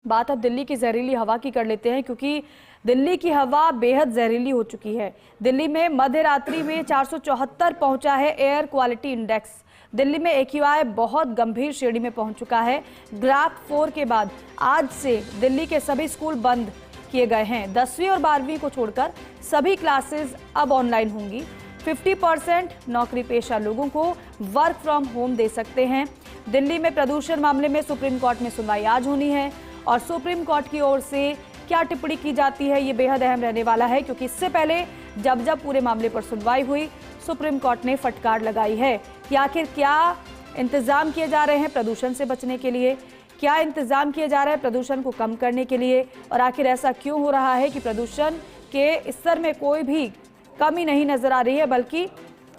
बात अब दिल्ली की जहरीली हवा की कर लेते हैं, क्योंकि दिल्ली की हवा बेहद जहरीली हो चुकी है। दिल्ली में मध्य रात्रि में 474 पहुंचा है एयर क्वालिटी इंडेक्स। दिल्ली में AQI बहुत गंभीर श्रेणी में पहुंच चुका है। ग्राफ 4 के बाद आज से दिल्ली के सभी स्कूल बंद किए गए हैं। 10वीं और 12वीं को छोड़कर सभी क्लासेस अब ऑनलाइन होंगी। 50% नौकरी पेशा लोगों को वर्क फ्रॉम होम दे सकते हैं। दिल्ली में प्रदूषण मामले में सुप्रीम कोर्ट में सुनवाई आज होनी है और सुप्रीम कोर्ट की ओर से क्या टिप्पणी की जाती है ये बेहद अहम रहने वाला है, क्योंकि इससे पहले जब पूरे मामले पर सुनवाई हुई सुप्रीम कोर्ट ने फटकार लगाई है कि आखिर क्या इंतजाम किए जा रहे हैं प्रदूषण से बचने के लिए, क्या इंतजाम किए जा रहे हैं प्रदूषण को कम करने के लिए, और आखिर ऐसा क्यों हो रहा है कि प्रदूषण के स्तर में कोई भी कमी नहीं नजर आ रही है, बल्कि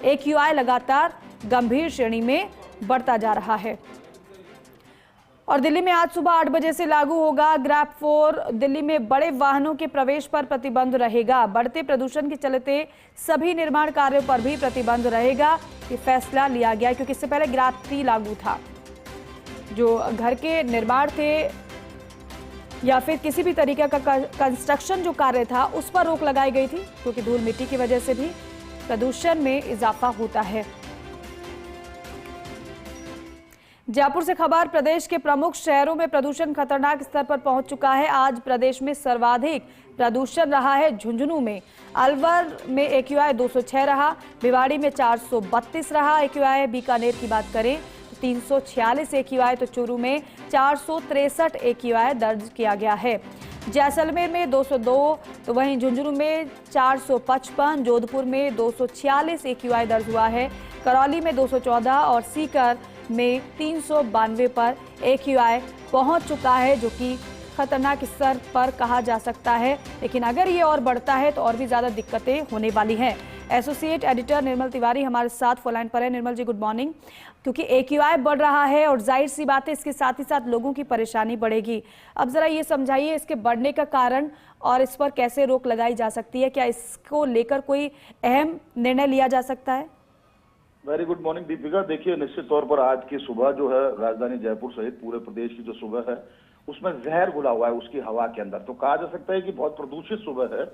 AQI लगातार गंभीर श्रेणी में बढ़ता जा रहा है। और दिल्ली में आज सुबह 8 बजे से लागू होगा ग्राफ 4। दिल्ली में बड़े वाहनों के प्रवेश पर प्रतिबंध रहेगा। बढ़ते प्रदूषण के चलते सभी निर्माण कार्यों पर भी प्रतिबंध रहेगा। ये फैसला लिया गया क्योंकि इससे पहले ग्राफ 3 लागू था। जो घर के निर्माण थे या फिर किसी भी तरीके का कंस्ट्रक्शन जो कार्य था उस पर रोक लगाई गई थी, क्योंकि धूल मिट्टी की वजह से भी प्रदूषण में इजाफा होता है। जयपुर से खबर, प्रदेश के प्रमुख शहरों में प्रदूषण खतरनाक स्तर पर पहुंच चुका है। आज प्रदेश में सर्वाधिक प्रदूषण रहा है झुंझुनू में। अलवर में AQI 206 रहा, भिवाड़ी में 432 रहा AQI। बीकानेर की बात करें तो 346 AQI, तो चूरू में 463 AQI दर्ज किया गया है। जैसलमेर में 202, तो वहीं झुंझुनू में 455, जोधपुर में 246 AQI दर्ज हुआ है। करौली में 214 और सीकर में 392 पर AQI पहुंच चुका है, जो कि खतरनाक स्तर पर कहा जा सकता है। लेकिन अगर ये और बढ़ता है तो और भी ज़्यादा दिक्कतें होने वाली हैं। एसोसिएट एडिटर निर्मल तिवारी हमारे साथ फोन लाइन पर है। निर्मल जी, गुड मॉर्निंग। क्योंकि AQI बढ़ रहा है और जाहिर सी बात है इसके साथ ही साथ लोगों की परेशानी बढ़ेगी। अब ज़रा ये समझाइए इसके बढ़ने का कारण और इस पर कैसे रोक लगाई जा सकती है। क्या इसको लेकर कोई अहम निर्णय लिया जा सकता है? Very good morning Deepika. देखिए, निश्चित तौर पर आज की सुबह जो है राजधानी जयपुर सहित पूरे प्रदेश की जो सुबह है उसमें जहर घुला हुआ है उसकी हवा के अंदर। तो कहा जा सकता है कि बहुत प्रदूषित सुबह है।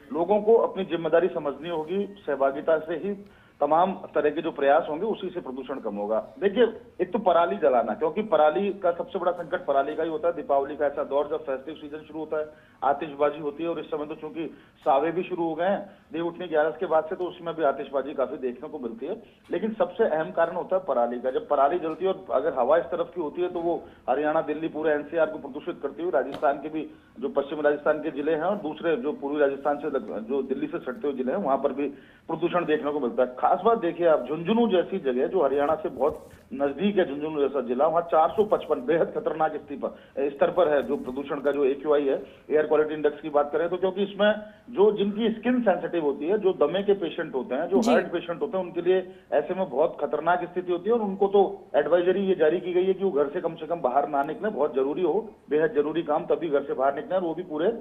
लोगों को अपनी जिम्मेदारी समझनी होगी, सहभागिता से ही तमाम तरह के जो प्रयास होंगे उसी से प्रदूषण कम होगा। देखिए, एक तो पराली जलाना, क्योंकि पराली का सबसे बड़ा संकट पराली का ही होता है। दीपावली का ऐसा दौर जब फेस्टिव सीजन शुरू होता है, आतिशबाजी होती है, और इस समय तो चूंकि सावे भी शुरू हो गए हैं देव उठनी 11 के बाद से, तो उसमें भी आतिशबाजी काफी देखने को मिलती है। लेकिन सबसे अहम कारण होता है पराली का। जब पराली जलती है और अगर हवा इस तरफ की होती है तो वो हरियाणा, दिल्ली, पूरे NCR को प्रदूषित करती हुई राजस्थान के भी जो पश्चिमी राजस्थान के जिले हैं और दूसरे जो पूर्वी राजस्थान से जो दिल्ली से सटते हुए जिले हैं वहां पर भी प्रदूषण देखने को मिलता है। खास बात देखिए आप, झुंझुनू जैसी जगह जो हरियाणा से बहुत नजदीक है, झुंझुनू जैसा जिला, वहाँ 455 बेहद खतरनाक स्तर पर है जो प्रदूषण का जो AQI है, एयर क्वालिटी इंडेक्स की बात करें तो। क्योंकि इसमें जो जिनकी स्किन सेंसिटिव होती है, जो दमे के पेशेंट होते हैं, जो हार्ट पेशेंट होते हैं, उनके लिए ऐसे में बहुत खतरनाक स्थिति होती है और उनको तो एडवाइजरी ये जारी की गई है कि वो घर से कम बाहर ना निकले। बहुत जरूरी हो, बेहद जरूरी काम तभी घर से बाहर निकले, और वो भी पूरे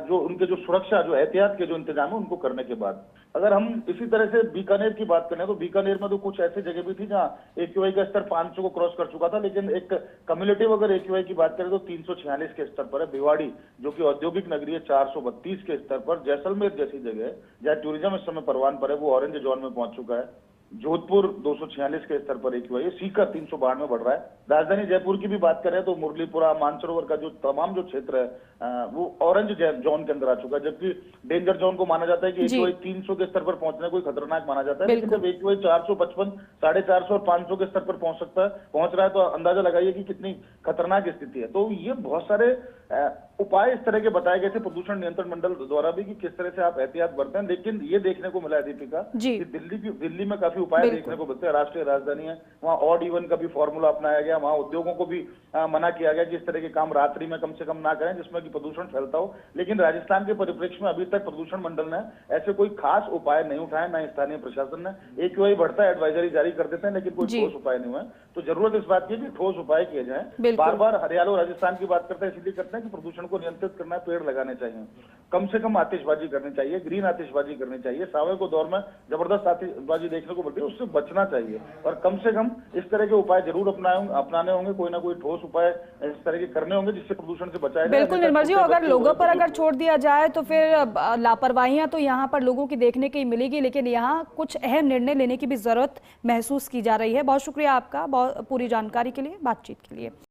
जो उनके जो सुरक्षा, जो एहतियात के जो इंतजाम है उनको करने के बाद। अगर हम इसी तरह से बीकानेर की बात करें तो बीकानेर में तो कुछ ऐसी जगह भी थी जहां AQI का स्तर 500 को क्रॉस कर चुका था, लेकिन एक कम्युलेटिव अगर AQI की बात करें तो 346 के स्तर पर है। भिवाड़ी जो कि औद्योगिक नगरी है 432 के स्तर पर। जैसलमेर जैसी जगह जहाँ टूरिज्म इस समय परवान पर है वो ऑरेंज जोन में पहुंच चुका है। जोधपुर 246 के स्तर पर AQI है। सीकर 392 में बढ़ रहा है। राजधानी जयपुर की भी बात करें तो मुरलीपुरा, मानसरोवर का जो तमाम जो क्षेत्र है वो ऑरेंज जोन के अंदर आ चुका है, जबकि डेंजर जोन को माना जाता है कि AQI 300 के स्तर पर पहुंचने कोई खतरनाक माना जाता है। लेकिन जब AQI 455, 450 और 500 के स्तर पर पहुंच रहा है तो अंदाजा लगाइए कि कितनी खतरनाक स्थिति है। तो ये बहुत सारे उपाय इस तरह के बताए गए थे प्रदूषण नियंत्रण मंडल द्वारा भी कि किस तरह से आप एहतियात बरतें। लेकिन ये देखने को मिला है दीपिका कि दिल्ली में काफी उपाय देखने को मिलते हैं। राष्ट्रीय राजधानी है, वहाँ ऑड इवन का भी फॉर्मूला अपनाया गया। वहाँ उद्योगों को भी मना किया गया कि इस तरह के काम रात्रि में कम से कम ना करें जिसमें कि प्रदूषण फैलता हो। लेकिन राजस्थान के परिप्रेक्ष्य में अभी तक प्रदूषण मंडल ने ऐसे कोई खास उपाय नहीं उठाए, ना स्थानीय प्रशासन ने। AQI बढ़ता है, एडवाइजरी जारी कर देते हैं, लेकिन कोई ठोस उपाय नहीं हुआ। तो जरूरत इस बात की कि ठोस उपाय किए जाए। बार बार हरियाणा और राजस्थान की बात करते हैं, इसलिए करते हैं कि प्रदूषण को नियंत्रित करना है, पेड़ लगाने चाहिए, कम से कम आतिशबाजी करनी चाहिए, ग्रीन आतिशबाजी करनी चाहिए। सावे को दौर में जबरदस्त आतिशबाजी देखने को होती है उससे बचना चाहिए और कम से कम इस तरह के उपाय जरूर अपनाने होंगे, कोई ना कोई ठोस उपाय इस तरह के करने होंगे जिससे प्रदूषण से बचाया जाए। बिल्कुल निर्मल जी, अगर लोगों पर अगर छोड़ दिया जाए तो फिर लापरवाहियां तो यहाँ पर लोगों की देखने की मिलेगी, लेकिन यहाँ कुछ अहम निर्णय लेने की भी जरूरत महसूस की जा रही है। बहुत शुक्रिया आपका पूरी जानकारी के लिए, बातचीत के लिए।